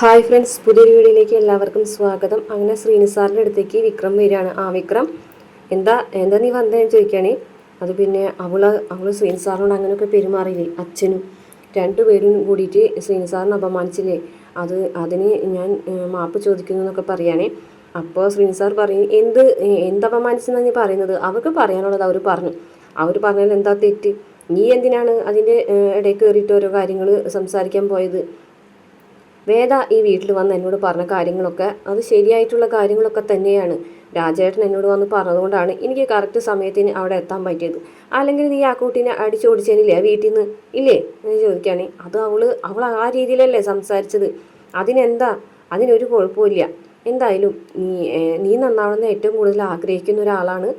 Hi friends, പുതിയൊരു വീഡിയോയിലേക്ക് എല്ലാവർക്കും സ്വാഗതം. അങ്ങനെ ശ്രീനിസാറിൻ്റെ അടുത്തേക്ക് വിക്രം വരികയാണ്. വിക്രം, എന്താ എന്താ നീ വന്നതെന്ന് ചോദിക്കുകയാണേ. അത് പിന്നെ അവള് ശ്രീനിസാറിനോട് അങ്ങനെയൊക്കെ പെരുമാറിയില്ലേ, അച്ഛനും രണ്ടുപേരും കൂടിയിട്ട് ശ്രീനിസാറിനെ അപമാനിച്ചില്ലേ, അതിന് ഞാൻ മാപ്പ് ചോദിക്കുന്നു എന്നൊക്കെ പറയുകയാണേ. അപ്പോൾ ശ്രീനിസാർ പറയും, എന്ത് അപമാനിച്ചെന്നാണ് നീ പറയുന്നത്? അവർക്ക് പറയാനുള്ളത് അവർ പറഞ്ഞാൽ എന്താ തെറ്റ്? നീ എന്തിനാണ് അതിൻ്റെ ഇടയിൽ കയറിയിട്ട് ഓരോ കാര്യങ്ങൾ സംസാരിക്കാൻ പോയത്? വേദ ഈ വീട്ടിൽ വന്ന് എന്നോട് പറഞ്ഞ കാര്യങ്ങളൊക്കെ അത് ശരിയായിട്ടുള്ള കാര്യങ്ങളൊക്കെ തന്നെയാണ്. രാജേട്ടൻ എന്നോട് വന്ന് പറഞ്ഞതുകൊണ്ടാണ് എനിക്ക് കറക്റ്റ് സമയത്തിന് അവിടെ എത്താൻ പറ്റിയത്. അല്ലെങ്കിൽ നീ ആ കുട്ടീനെ അടിച്ചോടിച്ചേനില്ലേ വീട്ടിൽ നിന്ന് ഇല്ലേ എന്ന് ചോദിക്കുകയാണ്. അത് അവൾ ആ രീതിയിലല്ലേ സംസാരിച്ചത്. അതിനൊരു കുഴപ്പമില്ല. എന്തായാലും നീ നന്നാവണമെന്ന് ഏറ്റവും കൂടുതൽ ആഗ്രഹിക്കുന്ന ഒരാളാണ്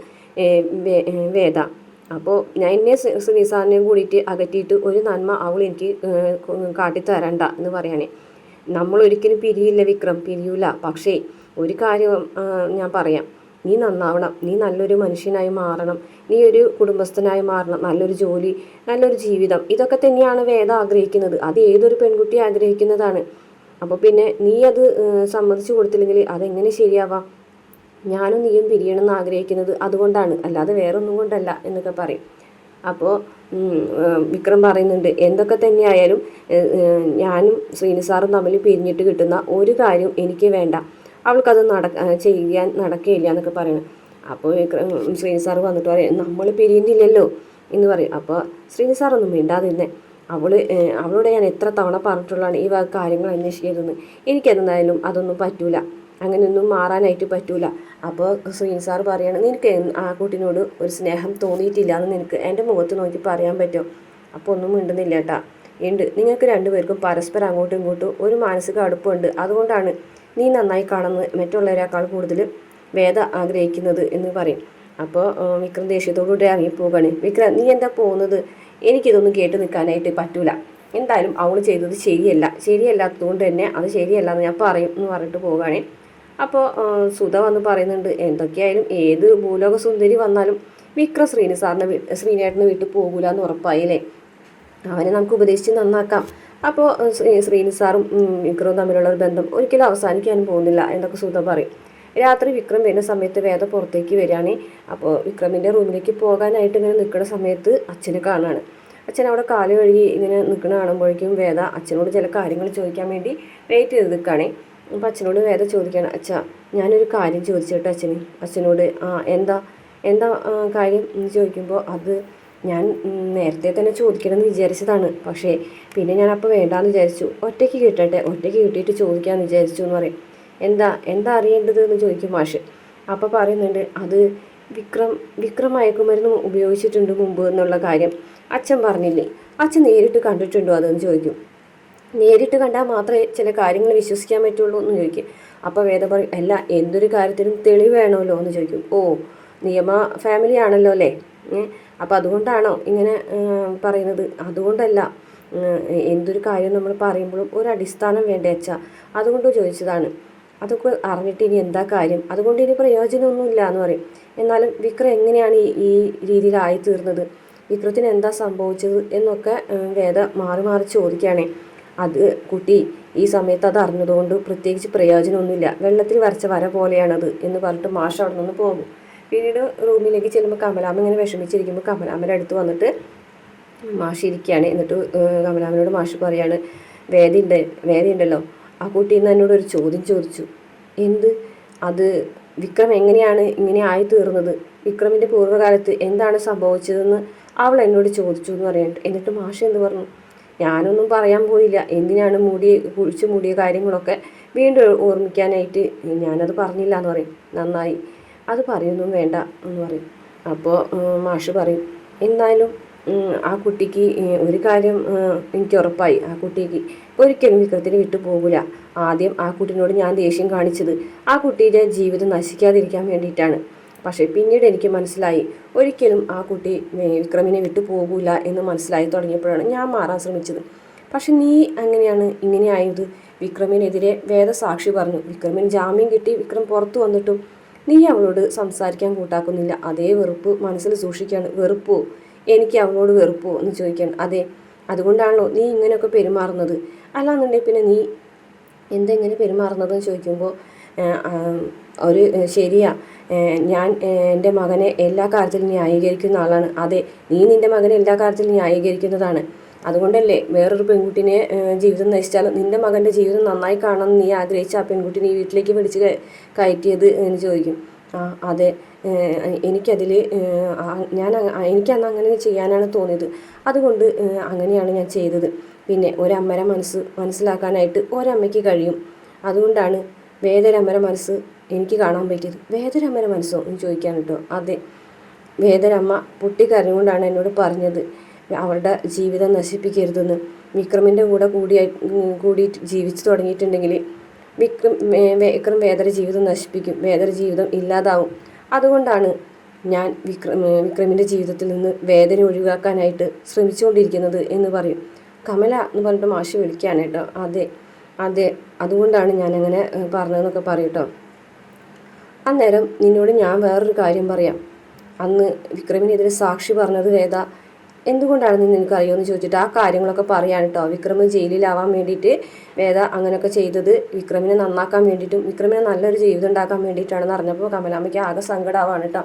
വേദ. അപ്പോൾ ഞാൻ ശ്രീസാറിനെയും കൂടിയിട്ട് അകറ്റിയിട്ട് ഒരു നന്മ അവൾ എനിക്ക് കാട്ടിത്തരണ്ട എന്ന് പറയുകയാണെ. നമ്മൾ ഒരിക്കലും പിരിയില്ല വിക്രം, പിരിയൂല. പക്ഷേ ഒരു കാര്യം ഞാൻ പറയാം, നീ നന്നാവണം, നീ നല്ലൊരു മനുഷ്യനായി മാറണം, നീ ഒരു കുടുംബസ്ഥനായി മാറണം, നല്ലൊരു ജോലി, നല്ലൊരു ജീവിതം, ഇതൊക്കെ തന്നെയാണ് വേദ ആഗ്രഹിക്കുന്നത്. അത് ഏതൊരു പെൺകുട്ടി ആഗ്രഹിക്കുന്നതാണ്. അപ്പോൾ പിന്നെ നീ അത് സമ്മതിച്ചു കൊടുത്തില്ലെങ്കിൽ അതെങ്ങനെ ശരിയാവാം? ഞാനും നീയും പിരിയണമെന്ന് ആഗ്രഹിക്കുന്നത് അതുകൊണ്ടാണ്, അല്ലാതെ വേറൊന്നും കൊണ്ടല്ല എന്നൊക്കെ പറയും. അപ്പോൾ വിക്രം പറയുന്നുണ്ട്, എന്തൊക്കെ തന്നെയായാലും ഞാനും ശ്രീനിസാറും തമ്മിൽ പിരിഞ്ഞിട്ട് കിട്ടുന്ന ഒരു കാര്യം എനിക്ക് വേണ്ട, അവൾക്കത് ചെയ്യാൻ നടക്കുകയില്ല എന്നൊക്കെ പറയണം. അപ്പോൾ ശ്രീനിസാർ വന്നിട്ട് പറയും, നമ്മൾ പിരിയുന്നില്ലല്ലോ എന്ന് പറയും. അപ്പോൾ ശ്രീനിസാറൊന്നും മിണ്ടാതിരുന്നേ. അവളോട് ഞാൻ എത്ര തവണ പറഞ്ഞിട്ടുള്ളതാണ് ഈ കാര്യങ്ങൾ അന്വേഷിക്കരുതെന്ന്. എനിക്കെന്തായാലും അതൊന്നും പറ്റൂല, അങ്ങനെയൊന്നും മാറാനായിട്ട് പറ്റൂല. അപ്പോൾ ശ്രീനിസാർ പറയാണ്, നിനക്ക് ആ കുട്ടീനോട് ഒരു സ്നേഹം തോന്നിയിട്ടില്ല എന്ന് നിനക്ക് എൻ്റെ മുഖത്ത് നോക്കി പറയാൻ പറ്റുമോ? അപ്പോൾ ഒന്നും മിണ്ടുന്നില്ല കേട്ടാ. ഉണ്ട്, നിങ്ങൾക്ക് രണ്ടുപേർക്കും പരസ്പരം അങ്ങോട്ടും ഇങ്ങോട്ടും ഒരു മാനസിക അടുപ്പമുണ്ട്. അതുകൊണ്ടാണ് നീ നന്നായി കാണുന്നത് മറ്റുള്ളവരെക്കാൾ കൂടുതൽ വേദ ആഗ്രഹിക്കുന്നത് എന്ന് പറയും. അപ്പോൾ വിക്രം ദേഷ്യത്തോടുകൂടി ഇറങ്ങിപ്പോവുകയാണ്. വിക്രം, നീ എന്താ പോകുന്നത്? എനിക്കിതൊന്നും കേട്ട് നിൽക്കാനായിട്ട് പറ്റൂല. എന്തായാലും അവൾ ചെയ്തത് ശരിയല്ലാത്തതുകൊണ്ട് തന്നെ അത് ശരിയല്ല എന്ന് ഞാൻ പറയും എന്ന് പറഞ്ഞിട്ട് പോവുകയാണെ. അപ്പോൾ സുധ വന്ന് പറയുന്നുണ്ട്, എന്തൊക്കെയായാലും ഏത് ഭൂലോക സുന്ദരി വന്നാലും വിക്രം ശ്രീനേട്ടന് വീട്ടിൽ പോകൂല എന്ന് ഉറപ്പായില്ലേ, അവനെ നമുക്ക് ഉപദേശിച്ച് നന്നാക്കാം. അപ്പോൾ ശ്രീനിസാറും വിക്രവും തമ്മിലുള്ള ഒരു ബന്ധം ഒരിക്കലും അവസാനിക്കാനും പോകുന്നില്ല എന്നൊക്കെ സുധ പറയും. രാത്രി വിക്രം വരുന്ന സമയത്ത് വേദ പുറത്തേക്ക് വരികയാണ്. അപ്പോൾ വിക്രമിൻ്റെ റൂമിലേക്ക് പോകാനായിട്ട് ഇങ്ങനെ നിൽക്കുന്ന സമയത്ത് അച്ഛനെ കാണുകയാണ്. അച്ഛൻ അവിടെ കാല് കഴുകി ഇങ്ങനെ നിൽക്കുന്ന കാണുമ്പോഴേക്കും വേദ അച്ഛനോട് ചില കാര്യങ്ങൾ ചോദിക്കാൻ വേണ്ടി വെയിറ്റ് ചെയ്ത് നിൽക്കുകയാണേ. അപ്പം അച്ഛനോട് വേദ ചോദിക്കുകയാണ്, അച്ഛാ ഞാനൊരു കാര്യം ചോദിച്ചേട്ടോ അച്ഛനോട്. എന്താ എന്താ കാര്യം എന്ന് ചോദിക്കുമ്പോൾ, അത് ഞാൻ നേരത്തെ തന്നെ ചോദിക്കണമെന്ന് വിചാരിച്ചതാണ്, പക്ഷേ പിന്നെ ഞാൻ അപ്പോൾ വേണ്ടാന്ന് വിചാരിച്ചു, ഒറ്റയ്ക്ക് കിട്ടിയിട്ട് ചോദിക്കാമെന്ന് വിചാരിച്ചു എന്ന് പറയും. എന്താ അറിയേണ്ടത് എന്ന് ചോദിക്കും മാഷ്. അപ്പോൾ പറയുന്നുണ്ട്, അത് വിക്രം മയക്കുമരുന്ന് ഉപയോഗിച്ചിട്ടുണ്ട് മുമ്പ് എന്നുള്ള കാര്യം അച്ഛൻ പറഞ്ഞില്ലേ, അച്ഛൻ നേരിട്ട് കണ്ടിട്ടുണ്ടോ അതെന്ന് ചോദിക്കും. നേരിട്ട് കണ്ടാൽ മാത്രമേ ചില കാര്യങ്ങൾ വിശ്വസിക്കാൻ പറ്റുള്ളൂ എന്ന് ചോദിക്കും. അപ്പോൾ വേദ പറയും, അല്ല എന്തൊരു കാര്യത്തിനും തെളിവ് വേണമല്ലോ എന്ന് ചോദിക്കും. നിയമ ഫാമിലി ആണല്ലോ അല്ലേ, അപ്പോൾ അതുകൊണ്ടാണോ ഇങ്ങനെ പറയുന്നത്? അതുകൊണ്ടല്ല, എന്തൊരു കാര്യം നമ്മൾ പറയുമ്പോഴും ഒരു അടിസ്ഥാനം വേണ്ടേ അച്ഛാ, അതുകൊണ്ട് ചോദിച്ചതാണ്. അതൊക്കെ അറിഞ്ഞിട്ട് ഇനി എന്താ കാര്യം, അതുകൊണ്ട് ഇനി പ്രയോജനമൊന്നുമില്ല എന്ന് പറയും. എന്നാലും വിക്രം എങ്ങനെയാണ് ഈ രീതിയിലായി തീർന്നത്, വിക്രത്തിന് എന്താ സംഭവിച്ചത് എന്നൊക്കെ വേദ മാറി മാറി ചോദിക്കുകയാണേ. അത് കുട്ടി ഈ സമയത്ത് അത് അറിഞ്ഞതുകൊണ്ട് പ്രത്യേകിച്ച് പ്രയോജനമൊന്നുമില്ല, വെള്ളത്തിൽ വരച്ച വര പോലെയാണത് എന്ന് പറഞ്ഞിട്ട് മാഷ് അവിടെ നിന്ന് പോകും. പിന്നീട് റൂമിലേക്ക് ചെല്ലുമ്പോൾ കമലാമ്മ ഇങ്ങനെ വിഷമിച്ചിരിക്കുമ്പോൾ കമലാമ്മയുടെ അടുത്ത് വന്നിട്ട് മാഷ് ഇരിക്കുകയാണ്. എന്നിട്ട് കമലാമ്മനോട് മാഷ് പറയാണ്, വേദയുണ്ടല്ലോ, ആ കുട്ടി ഇന്ന് എന്നോട് ഒരു ചോദ്യം ചോദിച്ചു. അത് വിക്രം എങ്ങനെയാണ് ഇങ്ങനെ ആയി തീർന്നത്, വിക്രമിൻ്റെ പൂർവ്വകാലത്ത് എന്താണ് സംഭവിച്ചതെന്ന് അവൾ എന്നോട് ചോദിച്ചു എന്ന് പറയാനായിട്ട്. എന്നിട്ട് മാഷ് എന്ത് പറഞ്ഞു? ഞാനൊന്നും പറയാൻ പോയില്ല, എന്തിനാണ് കുഴിച്ചു മൂടിയ കാര്യങ്ങളൊക്കെ വീണ്ടും ഓർമ്മിക്കാനായിട്ട് ഞാനത് പറഞ്ഞില്ല എന്ന് പറയും. നന്നായി, അത് പറയുന്നൊന്നും വേണ്ട എന്ന് പറയും. അപ്പോൾ മാഷ് പറയും, എന്തായാലും ആ കുട്ടിക്ക് ഒരു കാര്യം എനിക്ക് ഉറപ്പായി, ആ കുട്ടിക്ക് ഒരിക്കലും വിക്രത്തിന് വിട്ടു പോകില്ല. ആദ്യം ആ കുട്ടീനോട് ഞാൻ ദേഷ്യം കാണിച്ചത് ആ കുട്ടിയുടെ ജീവിതം നശിക്കാതിരിക്കാൻ വേണ്ടിയിട്ടാണ്. പക്ഷേ പിന്നീട് എനിക്ക് മനസ്സിലായി, ഒരിക്കലും ആ കുട്ടി വിക്രമിനെ വിട്ടു പോകില്ല എന്ന് മനസ്സിലായി തുടങ്ങിയപ്പോഴാണ് ഞാൻ മാറാൻ ശ്രമിച്ചത്. പക്ഷെ നീ അങ്ങനെയാണ് ഇങ്ങനെ ആയത്. വിക്രമിനെതിരെ വേദ സാക്ഷി പറഞ്ഞു, വിക്രമിന് ജാമ്യം കിട്ടി വിക്രം പുറത്തു വന്നിട്ടും നീ അവളോട് സംസാരിക്കാൻ കൂട്ടാക്കുന്നില്ല. അതേ വെറുപ്പ് മനസ്സിൽ സൂക്ഷിക്കുകയാണ്. വെറുപ്പോ? എനിക്ക് അവളോട് വെറുപ്പോ എന്ന് ചോദിക്കുകയാണ്. അതെ, അതുകൊണ്ടാണല്ലോ നീ ഇങ്ങനെയൊക്കെ പെരുമാറുന്നത്. അല്ലാന്നുണ്ടെങ്കിൽ പിന്നെ നീ എന്തെങ്ങനെ പെരുമാറുന്നതെന്ന് ചോദിക്കുമ്പോൾ ഒരു ശരിയാ, ഞാൻ എൻ്റെ മകനെ എല്ലാ കാര്യത്തിലും ന്യായീകരിക്കുന്ന ആളാണ്. അതെ, നീ നിൻ്റെ മകനെ എല്ലാ കാര്യത്തിലും ന്യായീകരിക്കുന്നതാണ്. അതുകൊണ്ടല്ലേ വേറൊരു പെൺകുട്ടിനെ ജീവിതം നശിച്ചാലും നിൻ്റെ മകൻ്റെ ജീവിതം നന്നായി കാണണമെന്ന് നീ ആഗ്രഹിച്ച ആ പെൺകുട്ടി നീ വീട്ടിലേക്ക് പിടിച്ച് കയറ്റിയത് എന്ന് ചോദിക്കും. അതെ, എനിക്കതിൽ എനിക്കന്ന് അങ്ങനെ ചെയ്യാനാണ് തോന്നിയത്. അതുകൊണ്ട് അങ്ങനെയാണ് ഞാൻ ചെയ്തത്. പിന്നെ ഒരമ്മയുടെ മനസ്സിലാക്കാനായിട്ട് ഒരമ്മയ്ക്ക് കഴിയും. അതുകൊണ്ടാണ് വേദരമ്മയുടെ മനസ്സ് എനിക്ക് കാണാൻ പറ്റിയത്. വേദരമ്മയുടെ മനസ്സോ എന്ന് ചോദിക്കാൻ കേട്ടോ. അതെ, വേദരമ്മ പൊട്ടിക്കരഞ്ഞുകൊണ്ടാണ് എന്നോട് പറഞ്ഞത് അവളുടെ ജീവിതം നശിപ്പിക്കരുതെന്ന്. വിക്രമിൻ്റെ കൂടെ കൂടി ജീവിച്ചു തുടങ്ങിയിട്ടുണ്ടെങ്കിൽ വിക്രം വേദര ജീവിതം നശിപ്പിക്കും, വേദര ജീവിതം ഇല്ലാതാവും. അതുകൊണ്ടാണ് ഞാൻ വിക്രമിൻ്റെ ജീവിതത്തിൽ നിന്ന് വേദന ഒഴിവാക്കാനായിട്ട് ശ്രമിച്ചുകൊണ്ടിരിക്കുന്നത് എന്ന് പറയും. കമല എന്ന് പറഞ്ഞിട്ട് മാഷ് വിളിക്കുകയാണ് കേട്ടോ. അതെ അതെ, അതുകൊണ്ടാണ് ഞാനങ്ങനെ പറഞ്ഞതെന്നൊക്കെ പറയും കേട്ടോ. അന്നേരം നിന്നോട് ഞാൻ വേറൊരു കാര്യം പറയാം. അന്ന് വിക്രമിനെതിരെ സാക്ഷി പറഞ്ഞത് വേദ എന്തുകൊണ്ടാണെന്ന് നിനക്കറിയുമെന്ന് ചോദിച്ചിട്ട് ആ കാര്യങ്ങളൊക്കെ പറയാൻ കേട്ടോ. വിക്രമ് ജയിലിലാവാൻ വേണ്ടിയിട്ട് വേദ അങ്ങനെയൊക്കെ ചെയ്തത് വിക്രമിനെ നന്നാക്കാൻ വേണ്ടിയിട്ടും വിക്രമിനെ നല്ലൊരു ജീവിതം ഉണ്ടാക്കാൻ വേണ്ടിയിട്ടാണെന്ന് അറിഞ്ഞപ്പോൾ കമലാമ്മയ്ക്ക് ആകെ സങ്കടമാവാണ് കേട്ടോ.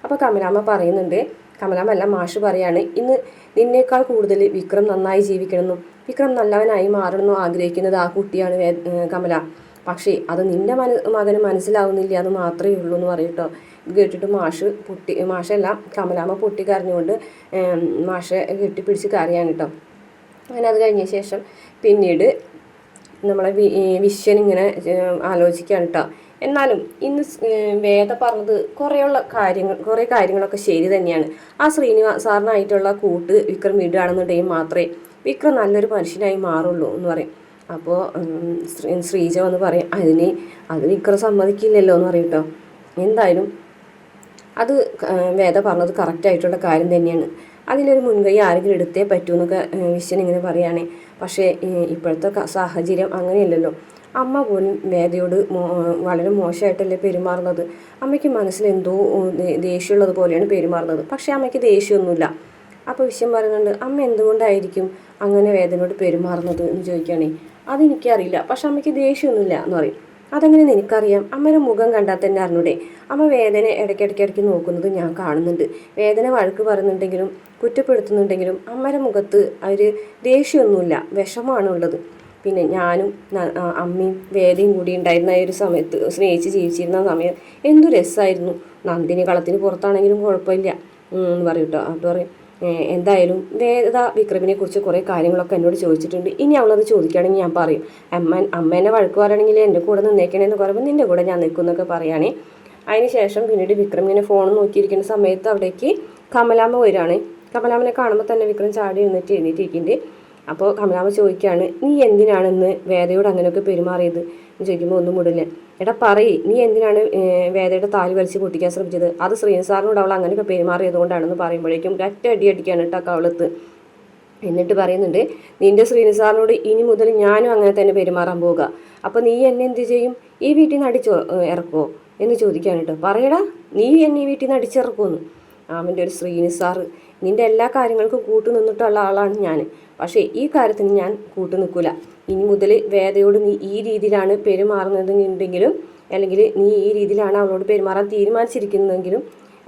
അപ്പോൾ കമലാമ്മ പറയുന്നുണ്ട്, കമലാമ്മല്ല മാഷ് പറയാണ്, ഇന്ന് നിന്നേക്കാൾ കൂടുതൽ വിക്രം നന്നായി ജീവിക്കണമെന്നും വിക്രം നല്ലവനായി മാറണമെന്നും ആഗ്രഹിക്കുന്നത് ആ കുട്ടിയാണ് കമല. പക്ഷേ അത് നിൻ്റെ മകന് മനസ്സിലാവുന്നില്ല എന്ന് മാത്രമേ ഉള്ളൂ എന്ന് പറയും കേട്ടോ. ഇത് കേട്ടിട്ട് മാഷല്ല കമലാമ്മ പൊട്ടിക്കരഞ്ഞുകൊണ്ട് മാഷെ കെട്ടിപ്പിടിച്ച് കരയാണ് കേട്ടോ. അങ്ങനെ അത് കഴിഞ്ഞ ശേഷം പിന്നീട് നമ്മളെ വിശ്വൻ ഇങ്ങനെ ആലോചിക്കുകയാണ് കേട്ടോ. എന്നാലും ഇന്ന് വേദ പറഞ്ഞത് കുറേ കാര്യങ്ങളൊക്കെ ശരി തന്നെയാണ്. ആ സാറിനായിട്ടുള്ള കൂട്ട് വിക്രം വിടുകയാണെന്നുണ്ടെങ്കിൽ മാത്രമേ വിക്രം നല്ലൊരു മനുഷ്യനായി മാറുള്ളൂ എന്ന് പറയും. അപ്പോൾ ശ്രീജ വന്ന് പറയും അത് വിക്രം സമ്മതിക്കില്ലല്ലോ എന്ന് പറയും കേട്ടോ. എന്തായാലും അത് വേദ പറഞ്ഞത് കറക്റ്റായിട്ടുള്ള കാര്യം തന്നെയാണ്. അതിലൊരു മുൻകൈ ആരെങ്കിലും എടുത്തേ പറ്റൂ എന്നൊക്കെ വിശ്വൻ ഇങ്ങനെ പറയുകയാണെ. പക്ഷേ ഇപ്പോഴത്തെ സാഹചര്യം അങ്ങനെയല്ലല്ലോ. അമ്മ പോലും വേദയോട് വളരെ മോശമായിട്ടല്ലേ പെരുമാറുന്നത്. അമ്മയ്ക്ക് മനസ്സിൽ എന്തോ ദേഷ്യമുള്ളത് പോലെയാണ് പെരുമാറുന്നത്. പക്ഷേ അമ്മയ്ക്ക് ദേഷ്യമൊന്നുമില്ല. അപ്പോൾ വിശ്വൻ പറയുന്നുണ്ട്, അമ്മ എന്തുകൊണ്ടായിരിക്കും അങ്ങനെ വേദനയോട് പെരുമാറുന്നത് എന്ന് ചോദിക്കുകയാണേ. അതെനിക്കറിയില്ല, പക്ഷെ അമ്മയ്ക്ക് ദേഷ്യമൊന്നുമില്ല എന്ന് പറയും. അതെങ്ങനെ നിനക്കറിയാം? അമ്മയുടെ മുഖം കണ്ടാൽ തന്നെ അറിഞ്ഞൂടെ? അമ്മ വേദന ഇടയ്ക്കിടയ്ക്ക് നോക്കുന്നത് ഞാൻ കാണുന്നുണ്ട്. വേദന വഴക്ക് പറയുന്നുണ്ടെങ്കിലും കുറ്റപ്പെടുത്തുന്നുണ്ടെങ്കിലും അമ്മയുടെ മുഖത്ത് ദേഷ്യമൊന്നുമില്ല, വിഷമാണുള്ളത്. പിന്നെ ഞാനും അമ്മയും വേദയും കൂടി ഉണ്ടായിരുന്ന ഒരു സമയത്ത് സ്നേഹിച്ച് ജീവിച്ചിരുന്ന സമയം എന്തു രസമായിരുന്നു. നന്ദിനി കളത്തിന് പുറത്താണെങ്കിലും കുഴപ്പമില്ല എന്ന് പറയും കേട്ടോ. അത് പറയും, എന്തായാലും വേദ വിക്രമിനെ കുറിച്ച് കുറേ കാര്യങ്ങളൊക്കെ എന്നോട് ചോദിച്ചിട്ടുണ്ട്. ഇനി അവളത് ചോദിക്കുകയാണെങ്കിൽ ഞാൻ പറയും. അമ്മേനെ വഴക്ക് പറയുകയാണെങ്കിൽ എൻ്റെ കൂടെ നിന്നേക്കണേന്ന് പറയുമ്പോൾ നിൻ്റെ കൂടെ ഞാൻ നിൽക്കുമെന്നൊക്കെ പറയുകയാണേ. അതിന് ശേഷം പിന്നീട് വിക്രം ഇങ്ങനെ ഫോൺ നോക്കിയിരിക്കുന്ന സമയത്ത് അവിടേക്ക് കമലാമ്മ വരികയാണ്. കമലാമ്മനെ കാണുമ്പോൾ തന്നെ വിക്രം ചാടി എഴുന്നേറ്റിരിക്കുന്നുണ്ട്. അപ്പോൾ കമലാമ്മ ചോദിക്കുകയാണ്, നീ എന്തിനാണെന്ന് വേദയോട് അങ്ങനെയൊക്കെ പെരുമാറിയത് എന്ന് ചോദിക്കുമ്പോൾ ഒന്നും മുടില്ല. എടാ പറയ്, നീ എന്തിനാണ് വേദയുടെ താലി വലിച്ച് പൊട്ടിക്കാൻ ശ്രമിച്ചത്? അത് ശ്രീനിസാറിനോട് അവൾ അങ്ങനെയൊക്കെ പെരുമാറിയതുകൊണ്ടാണെന്ന് പറയുമ്പോഴേക്കും ഒറ്റ അടിക്കാണ് കേട്ടോ കവളത്ത്. എന്നിട്ട് പറയുന്നുണ്ട്, നിൻ്റെ ശ്രീനിസാറിനോട് ഇനി മുതൽ ഞാനും അങ്ങനെ തന്നെ പെരുമാറാൻ പോവുക. അപ്പോൾ നീ എന്നെ എന്ത് ചെയ്യും? ഈ വീട്ടിൽ നിന്ന് ഇറക്കുമോ എന്ന് ചോദിക്കുകയാണ് കേട്ടോ. പറയടാ, നീ എന്നെ ഈ വീട്ടിൽ നിന്ന് അടിച്ചിറക്കുമെന്ന്. അവൻ്റെ ഒരു ശ്രീനിസാറ്, നിൻ്റെ എല്ലാ കാര്യങ്ങൾക്കും കൂട്ടു നിന്നിട്ടുള്ള ആളാണ് ഞാൻ. പക്ഷേ ഈ കാര്യത്തിന് ഞാൻ കൂട്ടു നിൽക്കില്ല. ഇനി മുതൽ വേദയോട് നീ ഈ രീതിയിലാണ് പെരുമാറുന്നതെന്നുണ്ടെങ്കിലും അല്ലെങ്കിൽ നീ ഈ രീതിയിലാണ് അവളോട് പെരുമാറാൻ തീരുമാനിച്ചിരിക്കുന്നതെങ്കിലും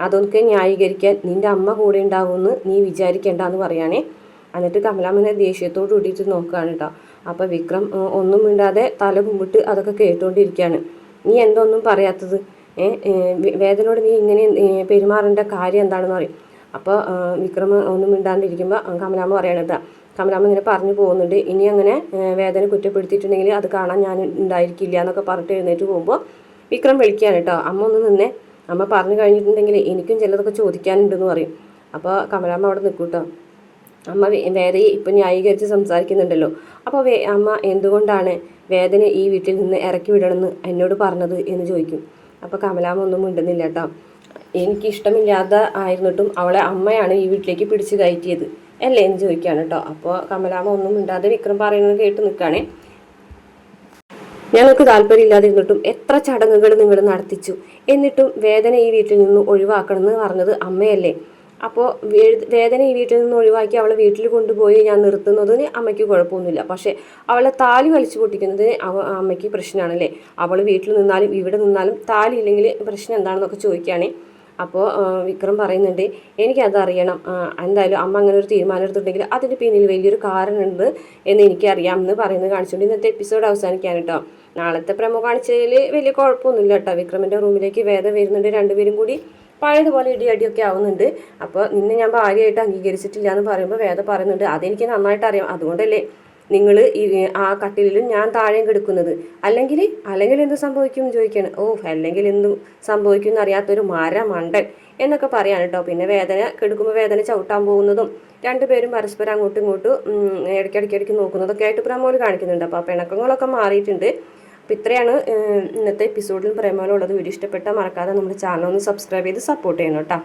അതൊക്കെ ന്യായീകരിക്കാൻ നിൻ്റെ അമ്മ കൂടെ ഉണ്ടാവുമെന്ന് നീ വിചാരിക്കേണ്ടെന്ന് പറയുകയാണേ. എന്നിട്ട് കമലാമ്മനെ ദേഷ്യത്തോട് കൂടിയിട്ട് നോക്കുകയാണ് കേട്ടോ. അപ്പോൾ വിക്രം ഒന്നും മിണ്ടാതെ തല കുമ്പിട്ട് അതൊക്കെ കേട്ടുകൊണ്ടിരിക്കുകയാണ്. നീ എന്തൊന്നും പറയാത്തത്? വേദനയോട് നീ ഇങ്ങനെ പെരുമാറേണ്ട കാര്യം എന്താണെന്ന് പറയും. അപ്പോൾ വിക്രം ഒന്നും മിണ്ടാണ്ടിരിക്കുമ്പോൾ കമലാമ്മ പറയണം കേട്ടോ. കമലാമ്മ ഇങ്ങനെ പറഞ്ഞു പോകുന്നുണ്ട്, ഇനി അങ്ങനെ വേദന കുറ്റപ്പെടുത്തിയിട്ടുണ്ടെങ്കിൽ അത് കാണാൻ ഞാൻ ഉണ്ടായിരിക്കില്ല എന്നൊക്കെ പറഞ്ഞിട്ട് എഴുന്നേറ്റ് പോകുമ്പോൾ വിക്രം വിളിക്കുകയാണ് കേട്ടോ. അമ്മ ഒന്ന് നിന്നേ, അമ്മ പറഞ്ഞു കഴിഞ്ഞിട്ടുണ്ടെങ്കിൽ എനിക്കും ചിലതൊക്കെ ചോദിക്കാനുണ്ടെന്ന് പറയും. അപ്പോൾ കമലാമ്മ അവിടെ നിൽക്കും കേട്ടോ. അമ്മ വേദയെ ഇപ്പം ന്യായീകരിച്ച് സംസാരിക്കുന്നുണ്ടല്ലോ. അപ്പോൾ അമ്മ എന്തുകൊണ്ടാണ് വേദന ഈ വീട്ടിൽ നിന്ന് ഇറക്കി വിടണമെന്ന് എന്നോട് പറഞ്ഞത് എന്ന് ചോദിക്കും. അപ്പോൾ കമലാമ്മ ഒന്നും മിണ്ടുന്നില്ല കേട്ടോ. എനിക്കിഷ്ടമില്ലാതെ ആയിരുന്നിട്ടും അവളെ അമ്മയാണ് ഈ വീട്ടിലേക്ക് പിടിച്ച് കയറ്റിയത് അല്ലേ എന്ന് ചോദിക്കുകയാണ് കേട്ടോ. അപ്പോൾ കമലാമ്മ ഒന്നും മിണ്ടാതെ വിക്രം പറയുന്നത് കേട്ട് നിൽക്കുകയാണേ. ഞങ്ങൾക്ക് താല്പര്യമില്ലാതിരുന്നിട്ടും എത്ര ചടങ്ങുകൾ നിങ്ങൾ നടത്തിച്ചു, എന്നിട്ടും വേദന ഈ വീട്ടിൽ നിന്ന് ഒഴിവാക്കണമെന്ന് പറഞ്ഞത് അമ്മയല്ലേ? അപ്പോൾ വേദന ഈ വീട്ടിൽ നിന്ന് ഒഴിവാക്കി അവളെ വീട്ടിൽ കൊണ്ടുപോയി ഞാൻ നിർത്തുന്നതിന് അമ്മയ്ക്ക് കുഴപ്പമൊന്നുമില്ല. പക്ഷേ അവളെ താലി വലിച്ചു പൊട്ടിക്കുന്നതിന് അമ്മയ്ക്ക് പ്രശ്നമാണല്ലേ. അവൾ വീട്ടിൽ നിന്നാലും ഇവിടെ നിന്നാലും താലി ഇല്ലെങ്കിൽ പ്രശ്നം എന്താണെന്നൊക്കെ ചോദിക്കുകയാണ്. അപ്പോൾ വിക്രം പറയുന്നുണ്ട്, എനിക്കതറിയണം, എന്തായാലും അമ്മ അങ്ങനെ ഒരു തീരുമാനം എടുത്തിട്ടുണ്ടെങ്കിൽ അതിൻ്റെ പിന്നിൽ വലിയൊരു കാരണമുണ്ട് എന്ന് എനിക്കറിയാം എന്ന് പറയുന്നത് കാണിച്ചുകൊണ്ട് ഇന്നത്തെ എപ്പിസോഡ് അവസാനിക്കാൻ കേട്ടോ. നാളത്തെ പ്രമോ കാണിച്ചതിൽ വലിയ കുഴപ്പമൊന്നുമില്ല കേട്ടോ. വിക്രമിൻ്റെ റൂമിലേക്ക് വേദ വരുന്നുണ്ട്, രണ്ടുപേരും കൂടി പഴയതുപോലെ ഇടിയടിയൊക്കെ ആവുന്നുണ്ട്. അപ്പോൾ നിന്നെ ഞാൻ ഭാര്യയായിട്ട് അംഗീകരിച്ചിട്ടില്ല എന്ന് പറയുമ്പോൾ വേദ പറയുന്നുണ്ട്, അതെനിക്ക് നന്നായിട്ട് അറിയാം, അതുകൊണ്ടല്ലേ നിങ്ങൾ ആ കട്ടിലും ഞാൻ താഴെയും കിടക്കുന്നത്. അല്ലെങ്കിൽ എന്ത് സംഭവിക്കും ചോദിക്കുകയാണ്. അല്ലെങ്കിൽ എന്ത് സംഭവിക്കും എന്നറിയാത്തൊരു മണ്ടൻ എന്നൊക്കെ പറയാണ് കേട്ടോ. പിന്നെ വേദന കെടുക്കുമ്പോൾ വേദന ചവിട്ടാൻ പോകുന്നതും രണ്ടുപേരും പരസ്പരം അങ്ങോട്ടും ഇങ്ങോട്ടും ഇടയ്ക്കിടയ്ക്ക് നോക്കുന്നതൊക്കെ ആയിട്ട് പ്രമോല് കാണിക്കുന്നുണ്ട്. അപ്പോൾ ആ പിണക്കങ്ങളൊക്കെ മാറിയിട്ടുണ്ട്. അപ്പോൾ ഇത്രയാണ് ഇന്നത്തെ എപ്പിസോഡിൽ പ്രമോലുള്ളത്. വീഡിയോ ഇഷ്ടപ്പെട്ടാൽ മറക്കാതെ നമ്മുടെ ചാനൽ ഒന്ന് സബ്സ്ക്രൈബ് ചെയ്ത് സപ്പോർട്ട് ചെയ്യണം കേട്ടോ.